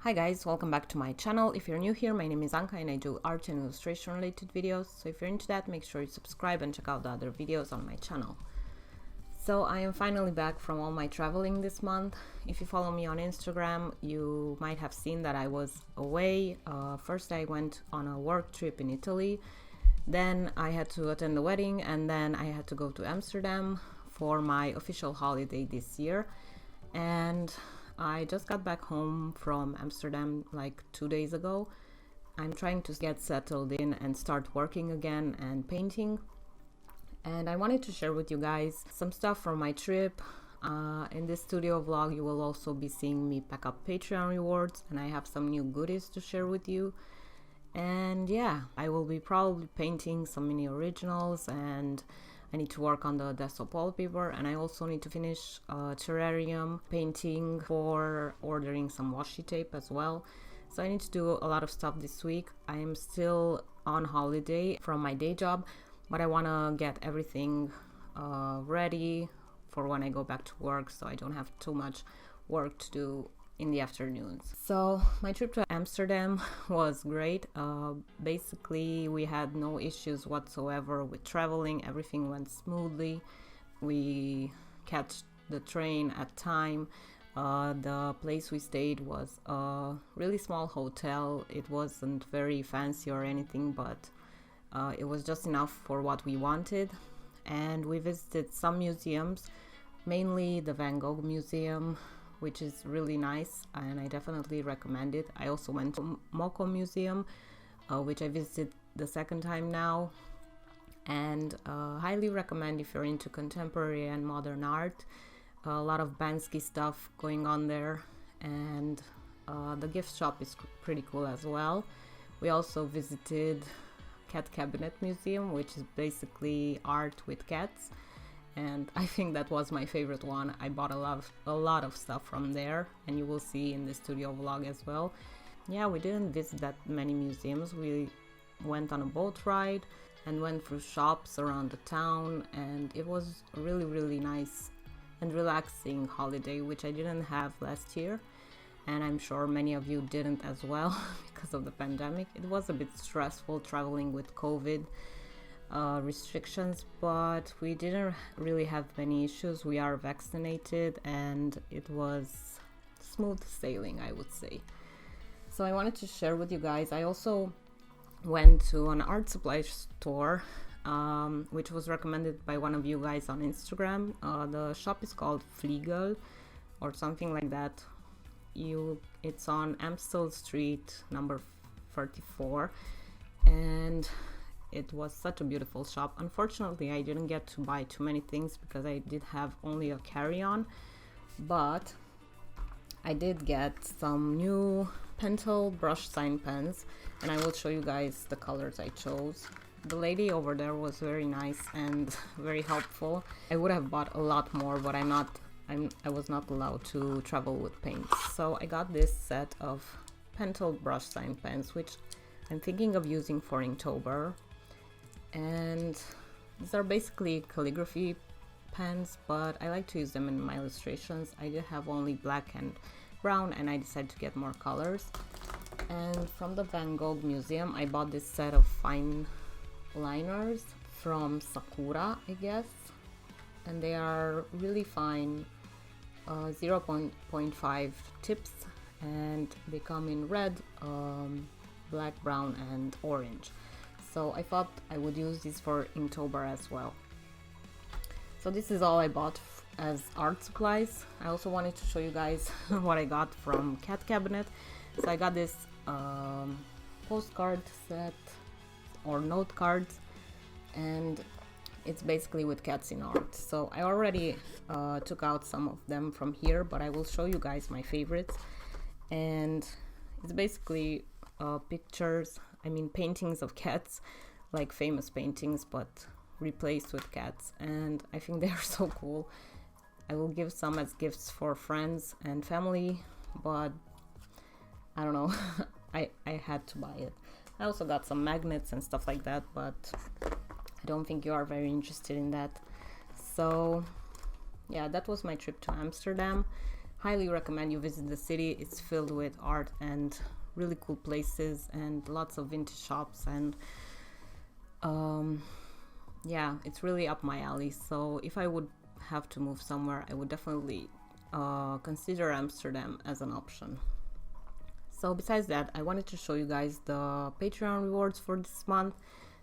Hi guys, welcome back to my channel. If you're new here, my name is Anca and I do art and illustration related videos. So if you're into that, make sure you subscribe and check out the other videos on my channel. So I am finally back from all my traveling this month. If you follow me on Instagram, you might have seen that I was away. First I went on a work trip in Italy, then I had to attend the wedding, and then I had to go to Amsterdam for my official holiday this year. And I just got back home from Amsterdam like 2 days ago. I'm trying to get settled in and start working again and painting. And I wanted to share with you guys some stuff from my trip. In this studio vlog, you will also be seeing me pack up Patreon rewards, and I have some new goodies to share with you. And yeah, I will be probably painting some mini originals, and I need to work on the desktop wallpaper, and I also need to finish Terrarium painting for ordering some washi tape as well. So I need to do a lot of stuff this week. I am still on holiday from my day job, but I want to get everything ready for when I go back to work, so I don't have too much work to do in the afternoons. So my trip to Amsterdam was great. Basically we had no issues whatsoever with traveling. Everything went smoothly. We catch the train at time. The place we stayed was a really small hotel. It wasn't very fancy or anything, but it was just enough for what we wanted. And we visited some museums, mainly the Van Gogh Museum, which is really nice and I definitely recommend it. I also went to Moko Museum, which I visited the second time now, and highly recommend if you're into contemporary and modern art. A lot of Backkk stuff going on there, and the gift shop is pretty cool as well. We also visited Cat Cabinet Museum, which is basically art with cats, and I think that was my favorite one. I bought a lot of stuff from there, and you will see in the studio vlog as well. Yeah, we didn't visit that many museums. We went on a boat ride and went through shops around the town, and it was a really nice and relaxing holiday, which I didn't have last year, and I'm sure many of you didn't as well because of the pandemic. It was a bit stressful traveling with COVID restrictions, but we didn't really have many issues. We are vaccinated and it was smooth sailing, I would say. So I wanted to share with you guys, I also went to an art supply store, which was recommended by one of you guys on Instagram. The shop is called Fliegel or something like that. It's on Amstel Street number 34, and it was such a beautiful shop. Unfortunately, I didn't get to buy too many things because I did have only a carry-on, but I did get some new Pentel brush sign pens, and I will show you guys the colors I chose. The lady over there was very nice and very helpful. I would have bought a lot more, but I was not allowed to travel with paints. So I got this set of Pentel brush sign pens, which I'm thinking of using for Inktober. And these are basically calligraphy pens, but I like to use them in my illustrations. I did have only black and brown, and I decided to get more colors. And from the Van Gogh Museum, I bought this set of fine liners from Sakura, I guess, and they are really fine, 0.5 tips, and they come in red, black, brown, and orange. So I thought I would use this for Inktober as well. So this is all I bought as art supplies. I also wanted to show you guys what I got from Cat Cabinet. So I got this postcard set or note cards, and it's basically with cats in art. So I already took out some of them from here, but I will show you guys my favorites. And it's basically paintings of cats, like famous paintings, but replaced with cats, and I think they are so cool. I will give some as gifts for friends and family, but I don't know, I had to buy it. I also got some magnets and stuff like that, but I don't think you are very interested in that. So yeah, that was my trip to Amsterdam. highly recommend you visit the city. It's filled with art and really cool places and lots of vintage shops, and yeah, it's really up my alley. So if I would have to move somewhere, I would definitely consider Amsterdam as an option. So besides that, I wanted to show you guys the Patreon rewards for this month.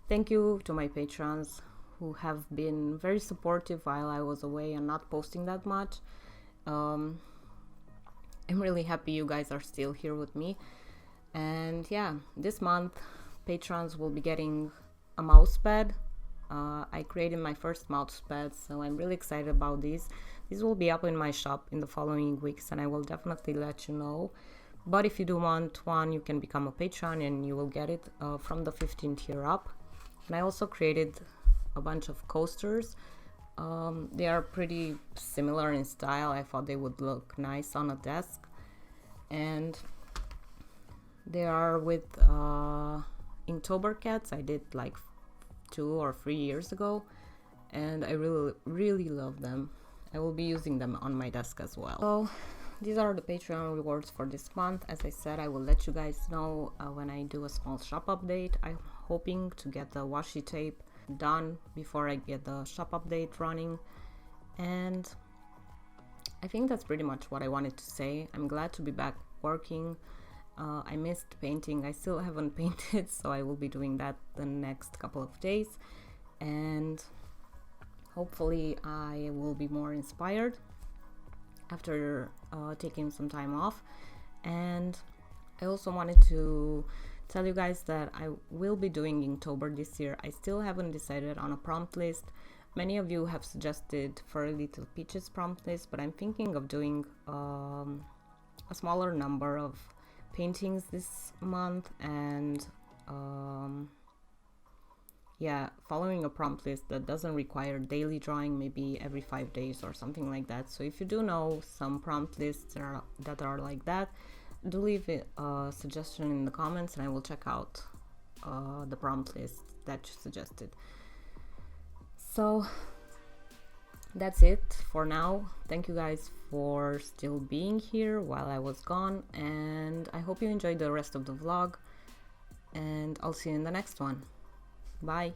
Thank you to my patrons who have been very supportive while I was away and not posting that much. I'm really happy you guys are still here with me. And yeah, this month patrons will be getting a mouse pad. I created my first mouse pad, so I'm really excited about these. These will be up in my shop in the following weeks, and I will definitely let you know. But if you do want one, you can become a patron and you will get it from the 15th tier up. And I also created a bunch of coasters. They are pretty similar in style. I thought they would look nice on a desk. And they are with Inktober cats. I did like 2 or 3 years ago, and I really love them. I will be using them on my desk as well. So these are the Patreon rewards for this month. As I said, I will let you guys know when I do a small shop update. I'm hoping to get the washi tape done before I get the shop update running, and I think that's pretty much what I wanted to say. I'm glad to be back working. I missed painting. I still haven't painted, so I will be doing that the next couple of days, and hopefully I will be more inspired after taking some time off. And I also wanted to tell you guys that I will be doing Inktober this year. I still haven't decided on a prompt list. Many of you have suggested for a Little Peaches prompt list, but I'm thinking of doing a smaller number of paintings this month, and yeah, following a prompt list that doesn't require daily drawing, maybe every 5 days or something like that. So if you do know some prompt lists that are like that, do leave a suggestion in the comments and I will check out the prompt list that you suggested. So that's it for now. Thank you guys for still being here while I was gone, and I hope you enjoyed the rest of the vlog, and I'll see you in the next one. Bye.